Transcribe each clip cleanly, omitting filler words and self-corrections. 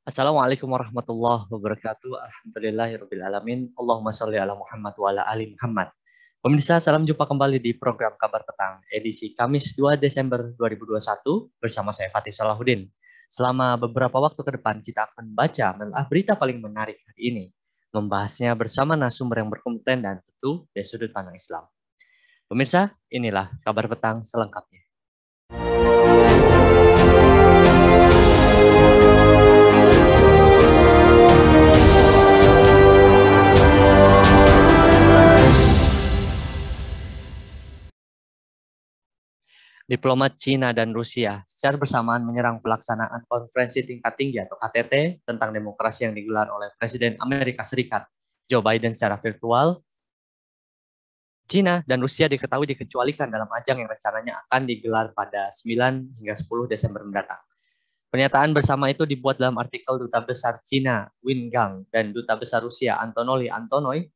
Assalamualaikum warahmatullahi wabarakatuh. Alhamdulillahirabbil alamin. Allahumma sholli ala Muhammad wa ala ali Muhammad. Pemirsa, salam jumpa kembali di program Kabar Petang edisi Kamis 2 Desember 2021 bersama saya Fatih Salahuddin. Selama beberapa waktu ke depan kita akan membaca menelaah berita paling menarik hari ini, membahasnya bersama narasumber yang berkompeten dan tentu dari sudut pandang Islam. Pemirsa, inilah Kabar Petang selengkapnya. Diplomat Cina dan Rusia secara bersamaan menyerang pelaksanaan konferensi tingkat tinggi atau KTT tentang demokrasi yang digelar oleh Presiden Amerika Serikat Joe Biden secara virtual. Cina dan Rusia diketahui dikecualikan dalam ajang yang rencananya akan digelar pada 9 hingga 10 Desember mendatang. Pernyataan bersama itu dibuat dalam artikel Duta Besar Cina Win Gang dan Duta Besar Rusia Antonoli Antonoy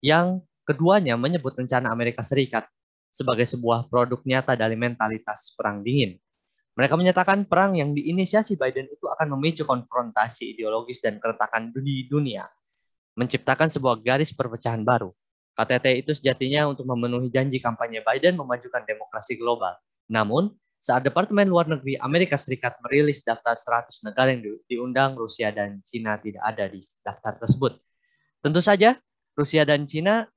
yang keduanya menyebut rencana Amerika Serikat sebagai sebuah produk nyata dari mentalitas perang dingin. Mereka menyatakan perang yang diinisiasi Biden itu akan memicu konfrontasi ideologis dan keretakan di dunia, menciptakan sebuah garis perpecahan baru. KTT itu sejatinya untuk memenuhi janji kampanye Biden memajukan demokrasi global. Namun, saat Departemen Luar Negeri Amerika Serikat merilis daftar 100 negara yang diundang, Rusia dan Cina tidak ada di daftar tersebut. Tentu saja, Rusia dan Cina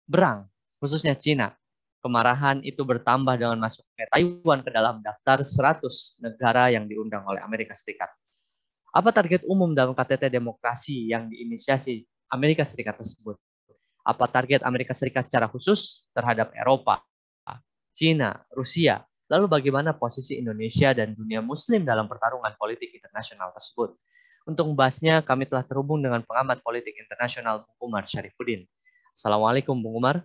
berang, khususnya Cina. Kemarahan itu bertambah dengan masuknya Taiwan ke dalam daftar 100 negara yang diundang oleh Amerika Serikat. Apa target umum dalam KTT demokrasi yang diinisiasi Amerika Serikat tersebut? Apa target Amerika Serikat secara khusus terhadap Eropa, Cina, Rusia? Lalu bagaimana posisi Indonesia dan dunia muslim dalam pertarungan politik internasional tersebut? Untuk membahasnya, kami telah terhubung dengan pengamat politik internasional Bung Umar Syarifuddin. Assalamualaikum, Bung Umar.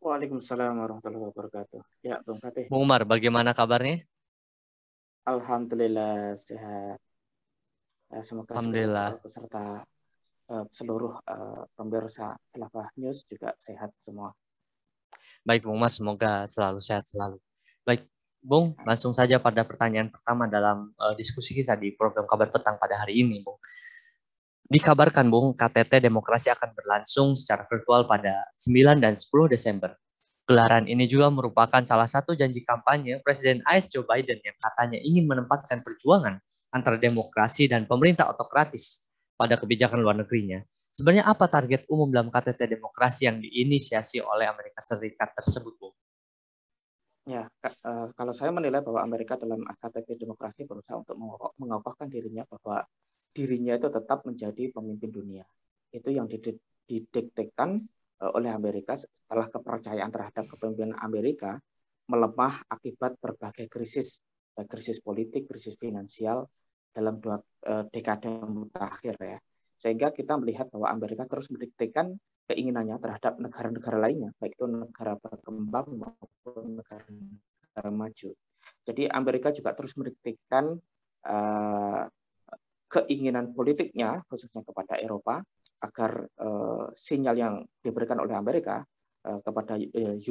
Waalaikumsalam warahmatullahi wabarakatuh. Ya, Bung Fatih. Bung Umar, bagaimana kabarnya? Alhamdulillah sehat. Semoga Alhamdulillah. peserta seluruh pemirsa Khilafah News juga sehat semua. Baik, Bung Umar, semoga selalu sehat selalu. Baik, Bung, langsung saja pada pertanyaan pertama dalam diskusi kita di program Kabar Petang pada hari ini, Bung. Dikabarkan, Bung, KTT Demokrasi akan berlangsung secara virtual pada 9 dan 10 Desember. Gelaran ini juga merupakan salah satu janji kampanye Presiden AS Joe Biden yang katanya ingin menempatkan perjuangan antara demokrasi dan pemerintah otokratis pada kebijakan luar negerinya. Sebenarnya apa target umum dalam KTT Demokrasi yang diinisiasi oleh Amerika Serikat tersebut, Bung? Ya, kalau saya menilai bahwa Amerika dalam KTT Demokrasi berusaha untuk mengokohkan dirinya bahwa dirinya itu tetap menjadi pemimpin dunia. Itu yang didiktekan oleh Amerika setelah kepercayaan terhadap kepemimpinan Amerika melemah akibat berbagai krisis politik, krisis finansial dalam 2 dekade terakhir ya. Sehingga kita melihat bahwa Amerika terus mendiktekan keinginannya terhadap negara-negara lainnya, baik itu negara berkembang maupun negara maju. Jadi Amerika juga terus mendiktekan keinginan politiknya khususnya kepada Eropa agar sinyal yang diberikan oleh Amerika kepada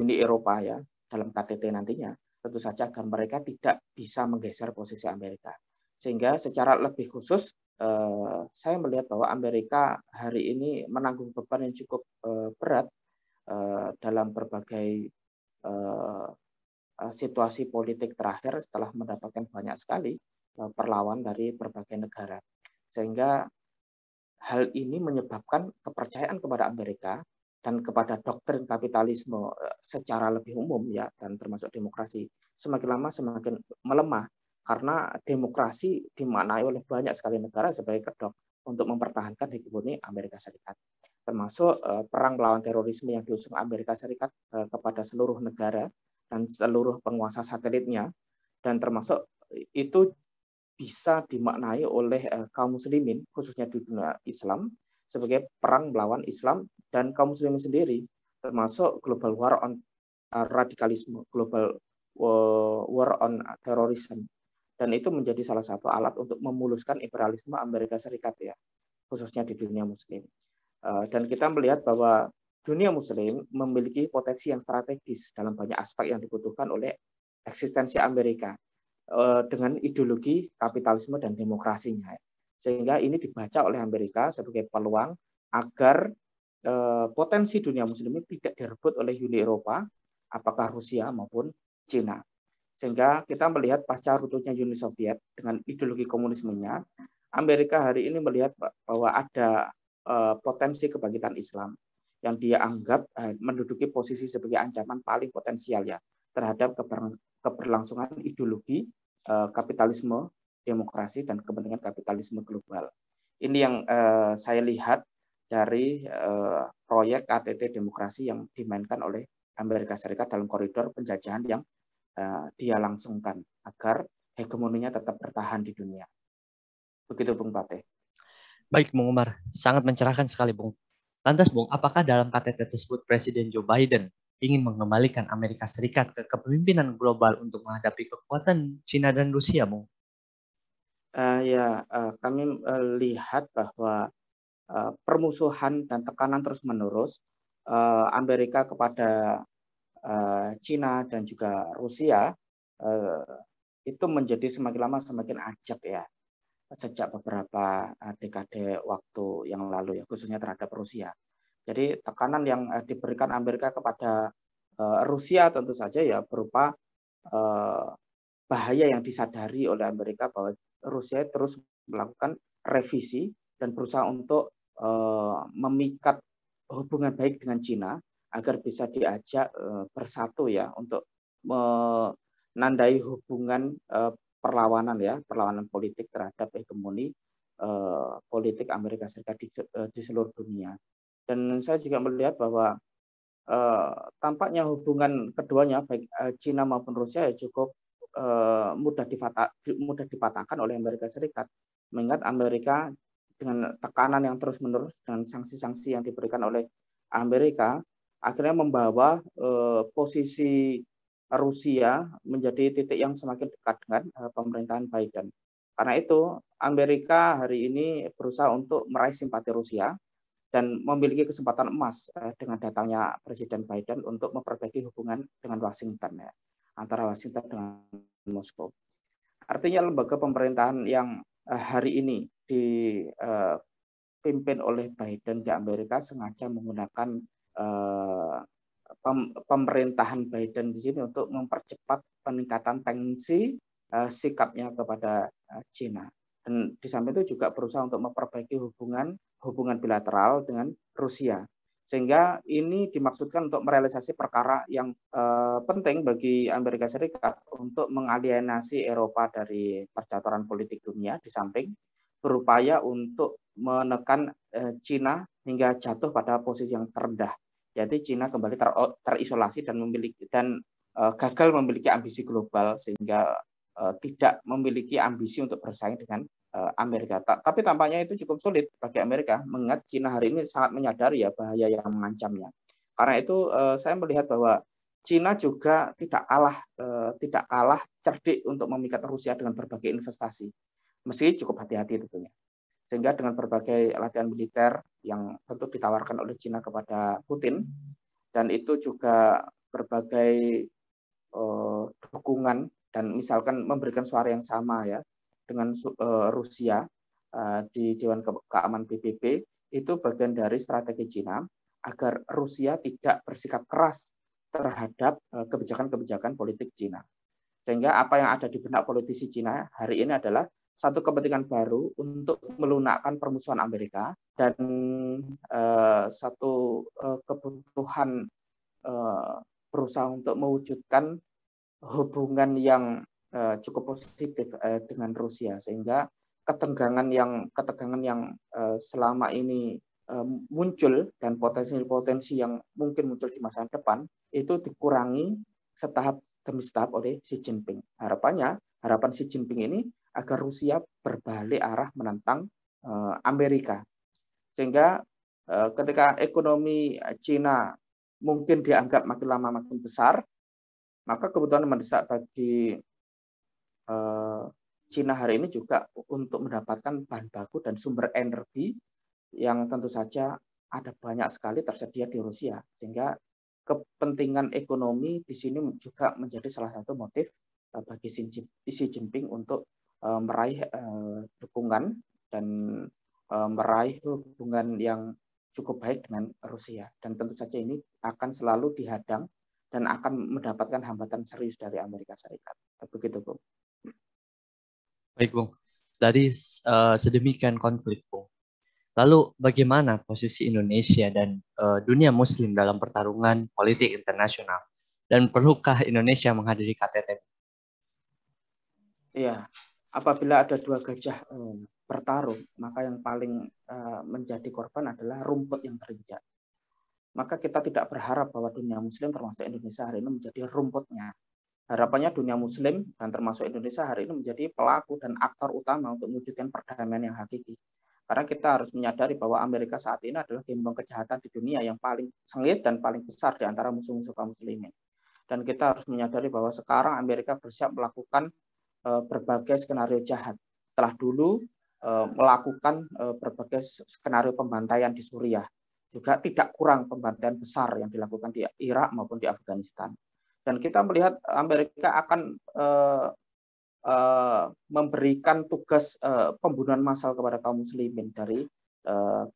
Uni Eropa ya dalam KTT nantinya tentu saja agar mereka tidak bisa menggeser posisi Amerika. Sehingga secara lebih khusus saya melihat bahwa Amerika hari ini menanggung beban yang cukup berat dalam berbagai situasi politik terakhir setelah mendapatkan banyak sekali perlawan dari berbagai negara. Sehingga hal ini menyebabkan kepercayaan kepada Amerika dan kepada doktrin kapitalisme secara lebih umum ya dan termasuk demokrasi semakin lama semakin melemah karena demokrasi dimaknai oleh banyak sekali negara sebagai kedok untuk mempertahankan hegemoni Amerika Serikat. Termasuk perang melawan terorisme yang diusung Amerika Serikat kepada seluruh negara dan seluruh penguasa satelitnya, dan termasuk itu bisa dimaknai oleh kaum muslimin khususnya di dunia Islam sebagai perang melawan Islam dan kaum muslimin sendiri, termasuk global war on radikalisme, global war on terrorism, dan itu menjadi salah satu alat untuk memuluskan imperialisme Amerika Serikat ya khususnya di dunia muslim. Dan kita melihat bahwa dunia muslim memiliki potensi yang strategis dalam banyak aspek yang dibutuhkan oleh eksistensi Amerika dengan ideologi kapitalisme dan demokrasinya. Sehingga ini dibaca oleh Amerika sebagai peluang agar potensi dunia muslim ini tidak direbut oleh Uni Eropa, apakah Rusia maupun Cina. Sehingga kita melihat pasca runtuhnya Uni Soviet dengan ideologi komunismenya, Amerika hari ini melihat bahwa ada potensi kebangkitan Islam yang dia anggap menduduki posisi sebagai ancaman paling potensial ya terhadap keberlangsungan ideologi kapitalisme, demokrasi, dan kepentingan kapitalisme global. Ini yang saya lihat dari proyek KTT demokrasi yang dimainkan oleh Amerika Serikat dalam koridor penjajahan yang dia langsungkan agar hegemoninya tetap bertahan di dunia. Begitu Bung Pateh. Baik, Bung Umar. Sangat mencerahkan sekali, Bung. Lantas, Bung, apakah dalam KTT tersebut Presiden Joe Biden ingin mengembalikan Amerika Serikat ke kepemimpinan global untuk menghadapi kekuatan Cina dan Rusia, Bung? Kami lihat bahwa permusuhan dan tekanan terus-menerus Amerika kepada Cina dan juga Rusia itu menjadi semakin lama semakin ajak ya sejak beberapa dekade waktu yang lalu ya, khususnya terhadap Rusia. Jadi tekanan yang diberikan Amerika kepada Rusia tentu saja ya berupa bahaya yang disadari oleh Amerika bahwa Rusia terus melakukan revisi dan berusaha untuk memikat hubungan baik dengan Cina agar bisa diajak bersatu ya untuk menandai hubungan perlawanan politik terhadap hegemoni politik Amerika Serikat di seluruh dunia. Dan saya juga melihat bahwa tampaknya hubungan keduanya baik Cina maupun Rusia ya cukup mudah dipatahkan oleh Amerika Serikat, mengingat Amerika dengan tekanan yang terus-menerus dengan sanksi-sanksi yang diberikan oleh Amerika akhirnya membawa posisi Rusia menjadi titik yang semakin dekat dengan pemerintahan Biden. Karena itu Amerika hari ini berusaha untuk meraih simpati Rusia dan memiliki kesempatan emas dengan datangnya Presiden Biden untuk memperbaiki hubungan dengan Washington ya, antara Washington dengan Moskow. Artinya lembaga pemerintahan yang hari ini dipimpin oleh Biden di Amerika sengaja menggunakan pemerintahan Biden di sini untuk mempercepat peningkatan tensi sikapnya kepada Cina. Dan di samping itu juga berusaha untuk memperbaiki hubungan bilateral dengan Rusia. Sehingga ini dimaksudkan untuk merealisasi perkara yang penting bagi Amerika Serikat untuk mengalienasi Eropa dari percaturan politik dunia, di samping berupaya untuk menekan Cina hingga jatuh pada posisi yang terendah, yaitu Cina kembali terisolasi dan gagal memiliki ambisi global sehingga tidak memiliki ambisi untuk bersaing dengan Amerika. Tapi tampaknya itu cukup sulit bagi Amerika, mengingat Cina hari ini sangat menyadari ya bahaya yang mengancamnya. Karena itu saya melihat bahwa Cina juga tidak kalah cerdik untuk memikat Rusia dengan berbagai investasi. Meski cukup hati-hati tentunya. Sehingga dengan berbagai latihan militer yang tentu ditawarkan oleh Cina kepada Putin, dan itu juga berbagai dukungan dan misalkan memberikan suara yang sama ya dengan Rusia di Dewan Keamanan PBB, itu bagian dari strategi Cina agar Rusia tidak bersikap keras terhadap kebijakan-kebijakan politik Cina. Sehingga apa yang ada di benak politisi Cina hari ini adalah satu kepentingan baru untuk melunakkan permusuhan Amerika dan satu kebutuhan berusaha untuk mewujudkan hubungan yang cukup positif dengan Rusia, sehingga ketegangan yang selama ini muncul dan potensi yang mungkin muncul di masa depan itu dikurangi setahap demi setahap oleh Xi Jinping. Harapan Xi Jinping ini agar Rusia berbalik arah menentang Amerika, sehingga ketika ekonomi Cina mungkin dianggap makin lama makin besar, maka kebutuhan mendesak bagi Cina hari ini juga untuk mendapatkan bahan baku dan sumber energi yang tentu saja ada banyak sekali tersedia di Rusia, sehingga kepentingan ekonomi di sini juga menjadi salah satu motif bagi Xi Jinping untuk meraih dukungan dan meraih hubungan yang cukup baik dengan Rusia. Dan tentu saja ini akan selalu dihadang dan akan mendapatkan hambatan serius dari Amerika Serikat. Begitu, Bung. Baik, Bung. Dari sedemikian konflik, Bung. Lalu bagaimana posisi Indonesia dan dunia Muslim dalam pertarungan politik internasional? Dan perlukah Indonesia menghadiri KTT? Iya, apabila ada dua gajah bertarung, maka yang paling menjadi korban adalah rumput yang terinjak. Maka kita tidak berharap bahwa dunia Muslim termasuk Indonesia hari ini menjadi rumputnya. Harapannya dunia Muslim dan termasuk Indonesia hari ini menjadi pelaku dan aktor utama untuk mewujudkan perdamaian yang hakiki. Karena kita harus menyadari bahwa Amerika saat ini adalah gembong kejahatan di dunia yang paling sengit dan paling besar di antara musuh-musuh kaum muslimin. Dan kita harus menyadari bahwa sekarang Amerika bersiap melakukan berbagai skenario jahat. Setelah dulu melakukan berbagai skenario pembantaian di Suriah. Juga tidak kurang pembantaian besar yang dilakukan di Irak maupun di Afghanistan. Dan kita melihat Amerika akan memberikan tugas pembunuhan massal kepada kaum muslimin dari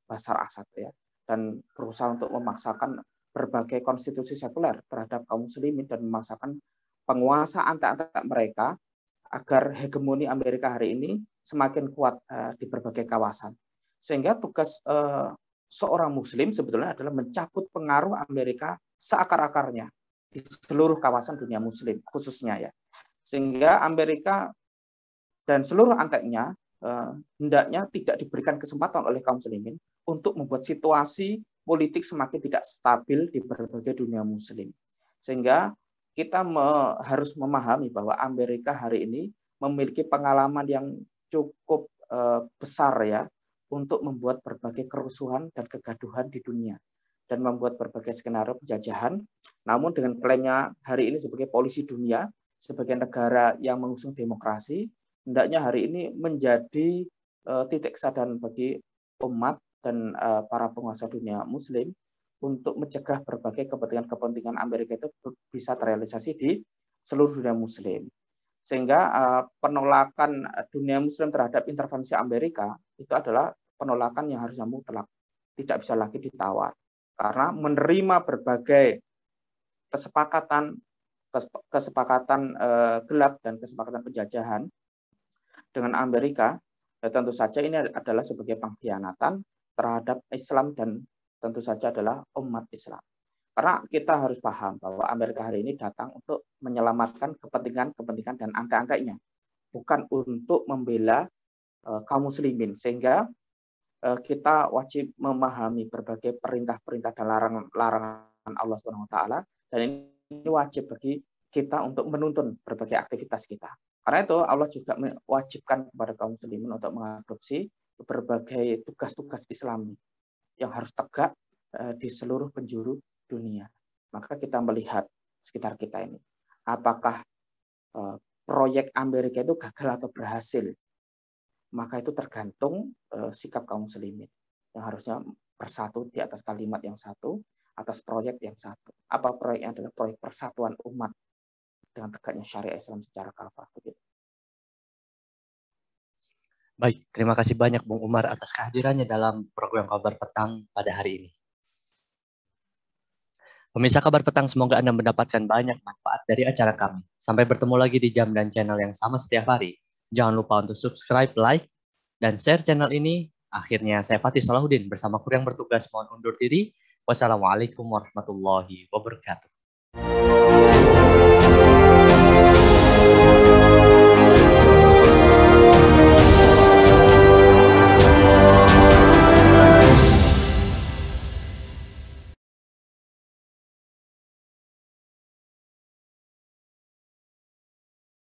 Bashar Assad ya, dan berusaha untuk memaksakan berbagai konstitusi sekuler terhadap kaum muslimin dan memaksakan penguasa antek-antek mereka agar hegemoni Amerika hari ini semakin kuat di berbagai kawasan. Sehingga tugas seorang muslim sebetulnya adalah mencabut pengaruh Amerika seakar-akarnya di seluruh kawasan dunia muslim khususnya ya. Sehingga Amerika dan seluruh anteknya hendaknya tidak diberikan kesempatan oleh kaum muslimin untuk membuat situasi politik semakin tidak stabil di berbagai dunia muslim. Sehingga kita harus memahami bahwa Amerika hari ini memiliki pengalaman yang cukup besar ya untuk membuat berbagai kerusuhan dan kegaduhan di dunia dan membuat berbagai skenario penjajahan. Namun dengan klaimnya hari ini sebagai polisi dunia, sebagai negara yang mengusung demokrasi, hendaknya hari ini menjadi titik kesadaran bagi umat dan para penguasa dunia muslim untuk mencegah berbagai kepentingan-kepentingan Amerika itu bisa terrealisasi di seluruh dunia muslim. Sehingga penolakan dunia muslim terhadap intervensi Amerika itu adalah penolakan yang harusnya mutlak, tidak bisa lagi ditawar. Karena menerima berbagai kesepakatan gelap dan kesepakatan penjajahan dengan Amerika, tentu saja ini adalah sebagai pengkhianatan terhadap Islam dan tentu saja adalah umat Islam. Karena kita harus paham bahwa Amerika hari ini datang untuk menyelamatkan kepentingan dan angka-angkanya, bukan untuk membela kaum muslimin. Sehingga kita wajib memahami berbagai perintah-perintah dan larangan Allah Subhanahu wa taala, dan ini wajib bagi kita untuk menuntun berbagai aktivitas kita. Karena itu Allah juga mewajibkan kepada kaum muslimin untuk mengadopsi berbagai tugas-tugas Islami yang harus tegak di seluruh penjuru dunia. Maka kita melihat sekitar kita ini, apakah proyek Amerika itu gagal atau berhasil? Maka itu tergantung sikap kaum muslimin yang harusnya bersatu di atas kalimat yang satu, atas proyek yang satu. Apa proyeknya? Adalah proyek persatuan umat dengan tegaknya syariat Islam secara kafah. Begitu. Baik, terima kasih banyak Bung Umar atas kehadirannya dalam program Kabar Petang pada hari ini. Pemirsa Kabar Petang, semoga Anda mendapatkan banyak manfaat dari acara kami. Sampai bertemu lagi di jam dan channel yang sama setiap hari. Jangan lupa untuk subscribe, like, dan share channel ini. Akhirnya saya Fatih Salahuddin bersama kru yang bertugas mohon undur diri. Wassalamualaikum warahmatullahi wabarakatuh.